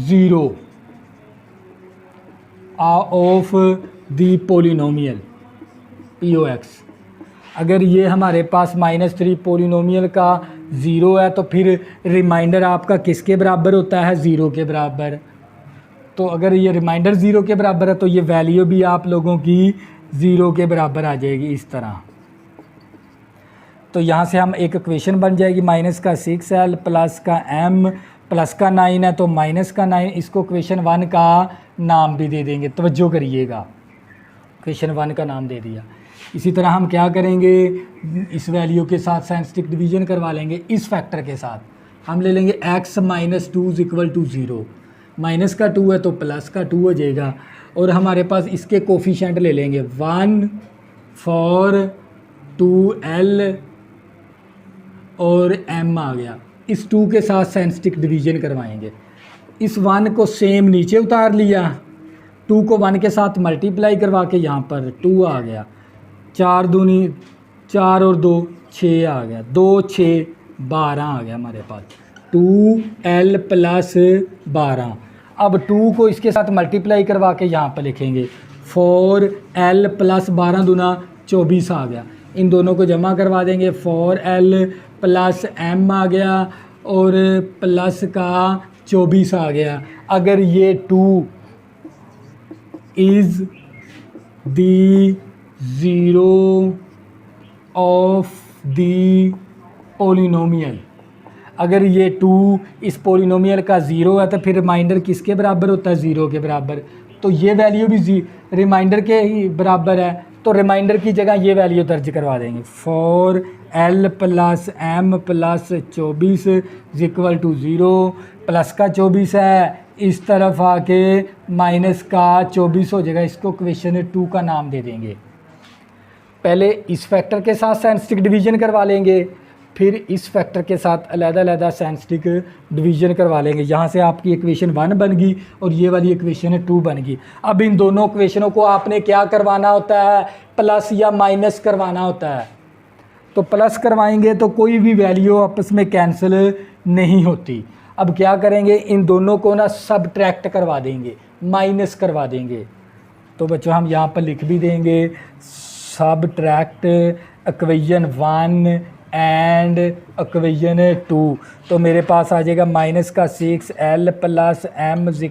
0 of the polynomial POX, अगर ये हमारे पास -3 पोलिनोमियल का 0 है तो फिर रिमाइंडर आपका किसके बराबर होता है? 0 के बराबर। तो अगर ये रिमाइंडर 0 के बराबर है तो ये वैल्यू भी आप लोगों की 0 के बराबर आ जाएगी इस तरह। तो यहाँ से हम एक इक्वेशन बन जाएगी, माइनस का 6l प्लस का m प्लस का 9 है तो माइनस का 9, इसको इक्वेशन 1 का नाम भी दे देंगे। तवज्जो करिएगा, इक्वेशन 1 का नाम दे दिया। इसी तरह हम क्या करेंगे, इस वैल्यू के साथ साइंटिफिक डिवीजन करवा लेंगे, इस फैक्टर के साथ हम ले लेंगे x - 2 = 0, माइनस का 2 है तो प्लस का 2 हो जाएगा, और हमारे पास इसके कोफिशिएंट ले लेंगे 1 4 2l और m आ गया। इस 2 के साथ साइंटिफिक डिवीजन करवाएंगे, इस 1 को सेम नीचे उतार लिया, 2 को 1 के साथ मल्टीप्लाई करवा के यहाँ पर 2 आ गया, 4 दूनी 4 और 2 6 आ गया, 2 6 12 आ गया हमारे पास, 2l प्लस 12। अब 2 को इसके साथ मल्टीप्लाई करवा के यहाँ पर लिखेंगे, 4l प्लस 12 दूना 24 आ गया, इन दोनों को जमा करवा देंगे, 4l प्लस m आ गया और प्लस का 24 आ गया। अगर ये 2 is the 0 of the polynomial, अगर ये 2 इस पोलिनोमियल का 0 है तो फिर रिमाइंडर किसके बराबर होता है? 0 के बराबर। तो ये वैल्यू भी रिमाइंडर के ही बराबर है, तो रिमाइंडर की जगह ये वैल्यू दर्ज करवा देंगे, 4l plus m plus 24 = 0, plus का 24 है, इस तरफ आके माइनस का 24 हो जाएगा, इसको इक्वेशन 2 का नाम दे देंगे। पहले इस फैक्टर के साथ साइंटिफिक डिवीजन करवा लेंगे, फिर इस फैक्टर के साथ अलग-अलग साइंटिफिक डिवीजन करवा लेंगे। यहाँ से आपकी इक्वेशन 1 बन गई और ये वाली इक्वेशन 2 बन गई। अब इन दोनों इक्वेशनों को आपने क्या करवाना होता है? प्लस या माइनस करवाना होता है। तो प्लस करवाएंगे तो कोई भी वैल्यू आपस में कैंसिल नहीं होती। अब क्या करेंगे, इन दोनों को ना सबट्रैक्ट करवा देंगे, माइनस करवा देंगे। तो बच्चों हम यहाँ पर लिख भी देंगे, सबट्रैक्ट इक्वेशन 1 एंड इक्वेशन 2। तो मेरे पास आ जाएगा माइनस का 6l प्लस m =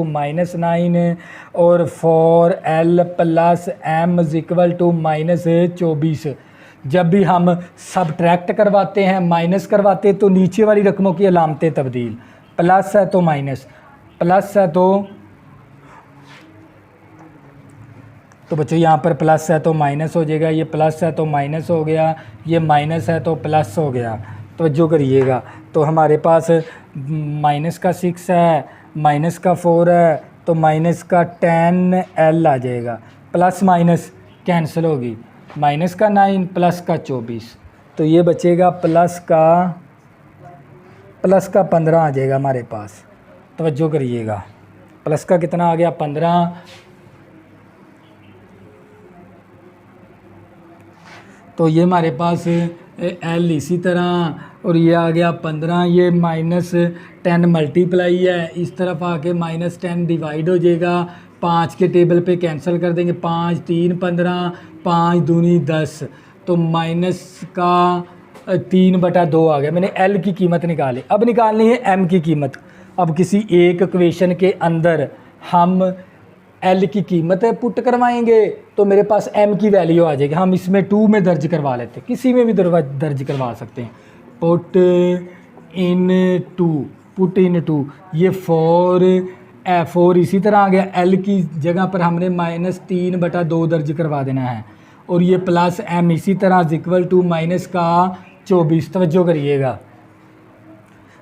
-9 और 4l प्लस m = -24। जब भी हम सबट्रैक्ट करवाते हैं, माइनस करवाते हैं, तो नीचे वाली रकमों की अलामतें तब्दील, प्लस है तो माइनस, प्लस है तो बच्चों यहाँ पर प्लस है तो माइनस हो जाएगा, ये प्लस है तो माइनस हो गया, ये माइनस है तो प्लस हो गया। तो जो करिएगा, तो हमारे पास माइनस का 6 है, माइनस का 4 है, तो माइनस का 10L आ जाएगा, प्लस माइनस कैंसिल होगी, माइनस का 9 प्लस का 24, तो ये बचेगा प्लस का 15 आ जाएगा हमारे पास। तवज्जो करिएगा, प्लस का कितना आ गया 15, तो ये हमारे पास L इसी तरह, और ये आ गया 15, ये -10 मल्टीप्लाई है, इस तरफ आके -10 डिवाइड हो जाएगा, 5 के टेबल पे कैंसिल कर देंगे, 5 3 15, 5 दूनी 10, तो माइनस का 3/2 आ गया। मैंने L की कीमत निकाली, अब निकालनी है M की कीमत। अब किसी एक इक्वेशन के अंदर हम L की कीमत पुट करवाएंगे तो मेरे पास M की वैल्यू आ जाएगी। हम इसमें 2 में दर्ज करवा लेते हैं, किसी में भी दर्ज करवा सकते हैं। पुट इन 2, ये 4 इसी तरह आ गया, L की जगह पर हमने -3/2 दर्ज करवा देना है, और ये प्लस M इसी तरह इक्वल टू माइनस का 24। तवज्जो करिएगा,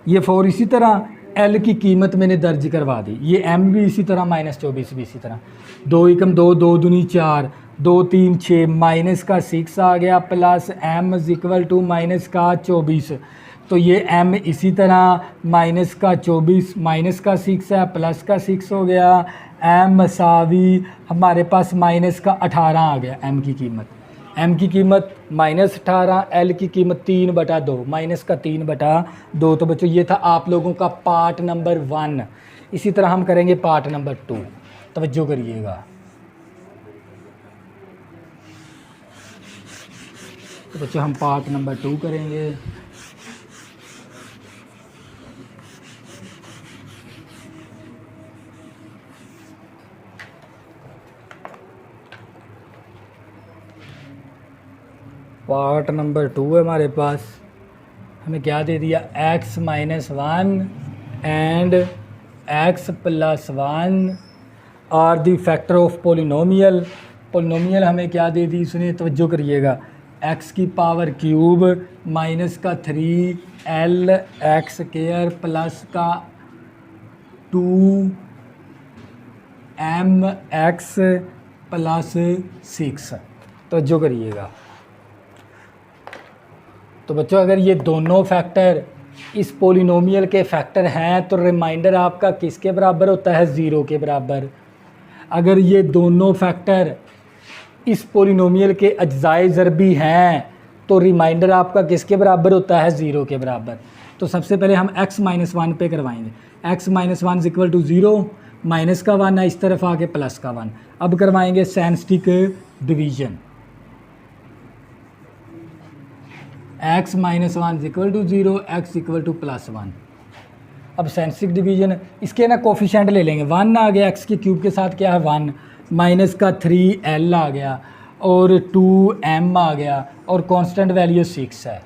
ये 4 इसी तरह, L की कीमत मैंने दर्ज करवा दी, ये M भी इसी तरह, -24 भी इसी तरह, 2 एकम 2, 2 दूनी 4, 2 3 6, माइनस का 6 आ गया, plus M equal to minus का 24, तो ये M इसी तरह, माइनस का 24, माइनस का 6 है, प्लस का 6 हो गया, M मसावी हमारे पास माइनस का 18 आ गया। M की कीमत -18, L की कीमत 3/2, माइनस का 3/2। तो बच्चों ये था आप लोगों का पार्ट नंबर 1। इसी तरह हम करेंगे पार्ट नंबर 2, तवज्जो करिएगा। तो बच्चों हम पार्ट नंबर 2 करेंगे। पार्ट नंबर 2 है हमारे पास, हमें क्या दे दिया, x - 1 and x + 1 are the factor of polynomial. Polynomial हमें क्या दे दी इसने, तवज्जो करिएगा, x की पावर क्यूब माइनस का 3L x स्क्वायर प्लस का 2mx + 6। तवज्जो करिएगा। तो बच्चों अगर ये दोनों फैक्टर इस पोलिनोमियल के फैक्टर हैं तो रिमाइंडर आपका किसके बराबर होता है, 0 के बराबर। अगर ये दोनों फैक्टर इस पोलिनोमियल के अज्जाए ज़रबी हैं तो रिमाइंडर आपका किसके बराबर होता है, 0 के बराबर। तो सबसे पहले हम x - 1 पे करवाएंगे, x - 1 इक्वल टू 0, माइनस का 1 है, इस तरफ आके प्लस का 1। अब करवाएंगे synthetic division, x - 1 equal to 0, x equal to +1। अब सैनस्टिक डिवीज़न इसके ना कोफिशेंट ले लेंगे, 1 आ गया, x के क्यूब के साथ क्या है 1, माइनस का 3L आ गया और 2m आ गया और कांस्टेंट वैल्यू 6 है।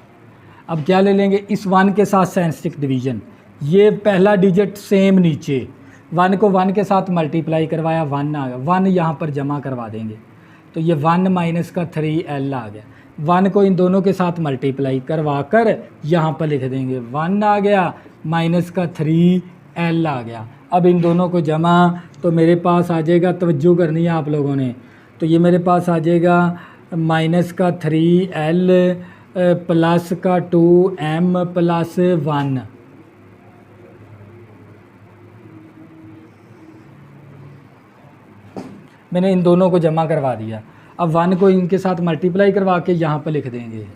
अब क्या ले लेंगे, इस 1 के साथ सैनस्टिक डिवीज़न, ये पहला डिजिट सेम नीचे, 1 को 1 के साथ मल्टीप्लाई करवाया, 1 आ गया, 1 यहाँ पर जमा करवा देंगे, तो ये 1 माइनस का 3L आ गया। 1 को इन दोनों के साथ मल्टीप्लाई करवा कर यहाँ पर लिख देंगे, 1 आ गया माइनस का 3L आ गया। अब इन दोनों को जमा, तो मेरे पास आ जाएगा, तवज्जो करनी है आप लोगों ने, तो ये मेरे पास आ जाएगा माइनस का 3L प्लस का 2m + 1। मैंने इन दोनों को जमा करवा दिया। अब 1 को इनके साथ मल्टीप्लाई करवा के यहाँ पर लिख देंगे,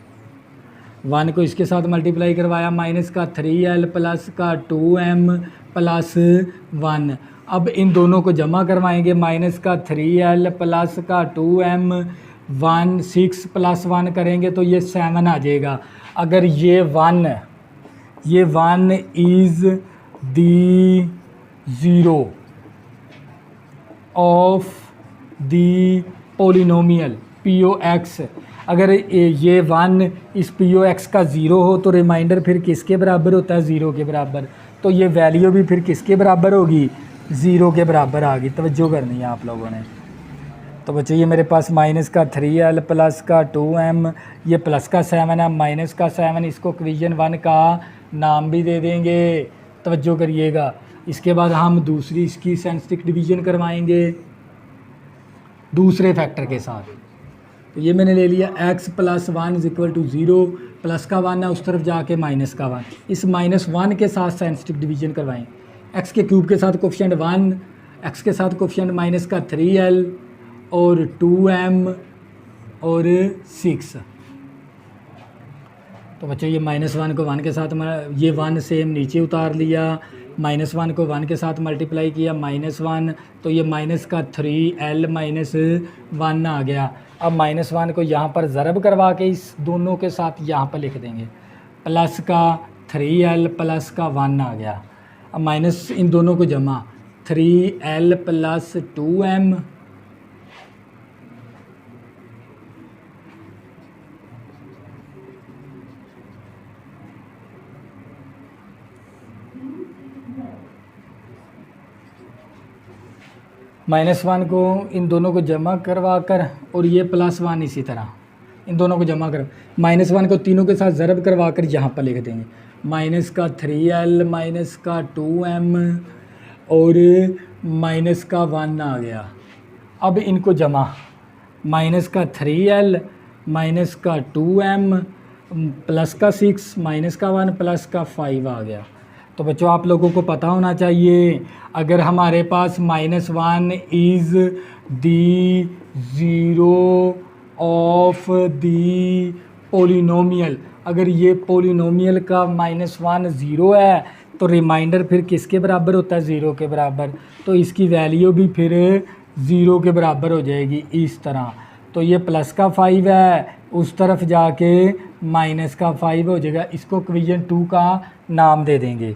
1 को इसके साथ मल्टीप्लाई करवाया, माइनस का 3L प्लस का 2m + 1। अब इन दोनों को जमा करवाएंगे, माइनस का 3L प्लस का 2m, 1 6 + 1 करेंगे तो ये 7 आ जाएगा। अगर ये 1 is the 0 of the polynomial POX, अगर ये 1 इस पी ओ एक्स का 0 हो तो रिमाइंडर फिर किसके बराबर होता है, 0 के बराबर। तो ये वैल्यू भी फिर किसके बराबर होगी, 0 के बराबर आ गई। तवज्जो करनी है आप लोगों ने। तो बच्चों ये मेरे पास माइनस का 3L प्लस का 2M, ये प्लस का 7 है, माइनस का 7, इसको इक्वेशन 1 का नाम भी दे देंगे। तवज्जो करिएगा। इसके बाद हम दूसरी इसकी सेंसिटिव डिवीजन करवाएंगे दूसरे फैक्टर के साथ। तो ये मैंने ले लिया x plus 1 is equal to 0, plus का 1 है उस तरफ जाके माइनस का 1, इस -1 के साथ सेंसिटिव डिवीजन करवाएं। x के क्यूब के साथ कोफिशिएंट 1, x के साथ कोफिशिएंट माइनस का 3L और 2M और 6। तो बच्चों ये -1 को 1 के साथ, ये 1 सेम नीचे उतार लिया, -1 को 1 के साथ मल्टीप्लाई किया, -1, तो ये माइनस का 3L माइनस 1 आ गया। अब -1 को यहाँ पर ज़रब करवा के इस दोनों के साथ यहाँ पर लिख देंगे, प्लस का 3L प्लस का 1 आ गया। अब माइनस इन दोनों को जमा, 3L प्लस 2M -1 को इन दोनों को जमा करवा कर और ये +1 इसी तरह इन दोनों को जमा कर, -1 को तीनों के साथ ज़रब करवा कर यहाँ पर लिख देंगे, माइनस का 3L माइनस का 2M और माइनस का 1 आ गया। अब इनको जमा, माइनस का 3L माइनस का 2M प्लस का 6 माइनस का 1 प्लस का 5 आ गया। तो बच्चों आप लोगों को पता होना चाहिए, अगर हमारे पास -1 is the 0 of the polynomial, अगर ये पोलिनोमियल का -1 0 है तो रिमाइंडर फिर किसके बराबर होता है, 0 के बराबर। तो इसकी वैल्यू भी फिर 0 के बराबर हो जाएगी इस तरह। तो ये प्लस का 5 है, उस तरफ जाके माइनस का 5 हो जाएगा। इसको इक्वेशन 2 का नाम दे देंगे।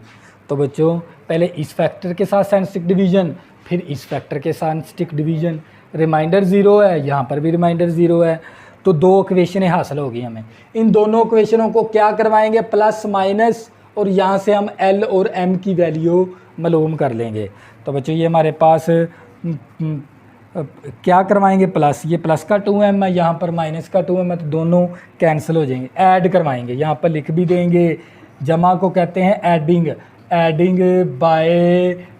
तो बच्चों पहले इस फैक्टर के साथ सेंसिटिव डिवीजन, फिर इस फैक्टर के साथ सेंसिटिव डिवीजन। रिमाइंडर 0 है, यहाँ पर भी रिमाइंडर 0 है, तो 2 इक्वेशनें हासिल होगी हमें। इन दोनों इक्वेशनों को क्या करवाएंगे, प्लस माइनस, और यहाँ से हम L और M की वैल्यू मालूम कर लेंगे। तो बच्चों ये हमारे पास क्या करवाएंगे, प्लस, ये प्लस का 2M है, यहाँ पर माइनस का 2M है, तो दोनों कैंसिल हो जाएंगे। ऐड करवाएंगे, यहाँ पर लिख भी देंगे, जमा को कहते हैं adding, adding by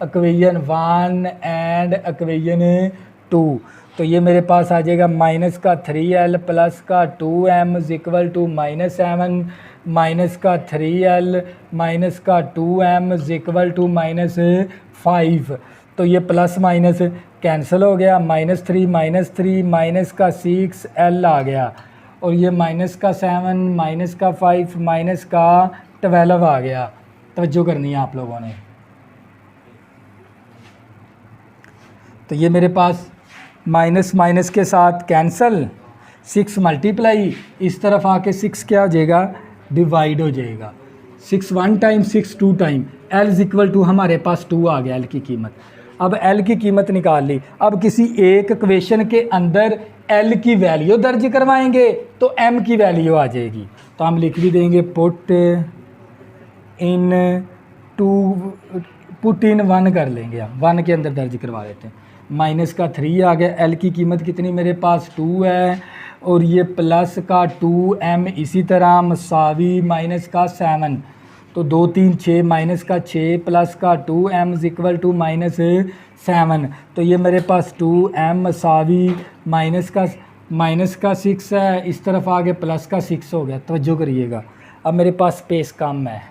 equation 1 and equation 2। तो ये मेरे पास आ जाएगा माइनस का 3L प्लस का 2M is equal to -7, minus का 3L माइनस का 2M इज इक्वल टू -5। तो ये प्लस माइनस कैंसिल हो गया, -3 माइनस का 6L आ गया, और ये माइनस का 7 माइनस का 5 माइनस का 12 आ गया। तवज्जो करनी है आप लोगों ने। तो ये मेरे पास माइनस माइनस के साथ कैंसल, 6 मल्टीप्लाई, इस तरफ आके 6 क्या हो जाएगा, डिवाइड हो जाएगा। 6 1 time 6 2 time, L is equal to हमारे पास 2 आ गया L की कीमत। अब L की कीमत निकाल ली। अब किसी एक इक्वेशन के अंदर L की वैल्यू दर्ज करवाएंगे तो M की वैल्यू आ जाएगी। तो हम लिख भी देंगे पुट इन 1 कर लेंगे, हम 1 के अंदर दर्ज करवा लेते हैं। माइनस का 3 आ गया, L की कीमत कितनी मेरे पास 2 है, और ये प्लस का 2M इसी तरह मसावी माइनस का 7, तो 2 3 6 माइनस का 6 प्लस का 2M इज इक्वल टू -7। तो ये मेरे पास 2M मसावी माइनस का 6 है, इस तरफ आगे प्लस का 6 हो गया। तवज्जो करिएगा, अब मेरे पास स्पेस कम है।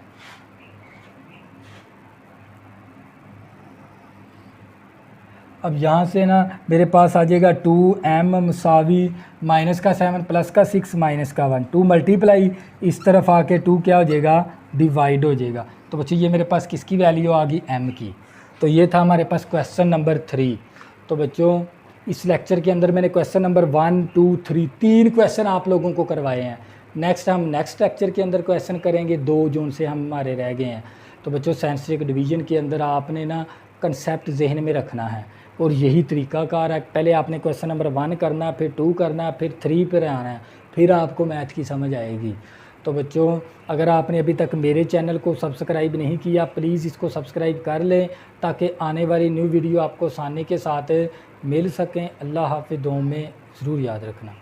अब यहाँ से ना मेरे पास आ जाएगा 2M मसावी माइनस का 7 प्लस का 6 माइनस का 1, 2 मल्टीप्लाई, इस तरफ आके 2 क्या हो जाएगा, डिवाइड हो जाएगा। तो बच्चों ये मेरे पास किसकी वैल्यू आ गई, M की। तो ये था हमारे पास क्वेश्चन नंबर 3। तो बच्चों इस लेक्चर के अंदर मैंने क्वेश्चन नंबर 1 2 3 3 क्वेश्चन आप लोगों को करवाए हैं। हम नेक्स्ट लेक्चर के अंदर क्वेश्चन करेंगे 2 जो उनसे हमारे रह गए हैं। तो बच्चों सेंसिटिव डिवीजन के अंदर आपने ना कंसेप्ट जहन में रखना है, और यही तरीकाकार है। पहले आपने क्वेश्चन नंबर 1 करना है, फिर 2 करना है, फिर 3 पर आना है। फिर आपको मैथ की समझ आएगी। तो बच्चों, अगर आपने अभी तक मेरे चैनल को सब्सक्राइब नहीं किया, प्लीज़ इसको सब्सक्राइब कर लें ताकि आने वाली न्यू वीडियो आपको आसानी के साथ मिल सकें। अल्लाह हाफ़िज़, दुआ में ज़रूर याद रखना।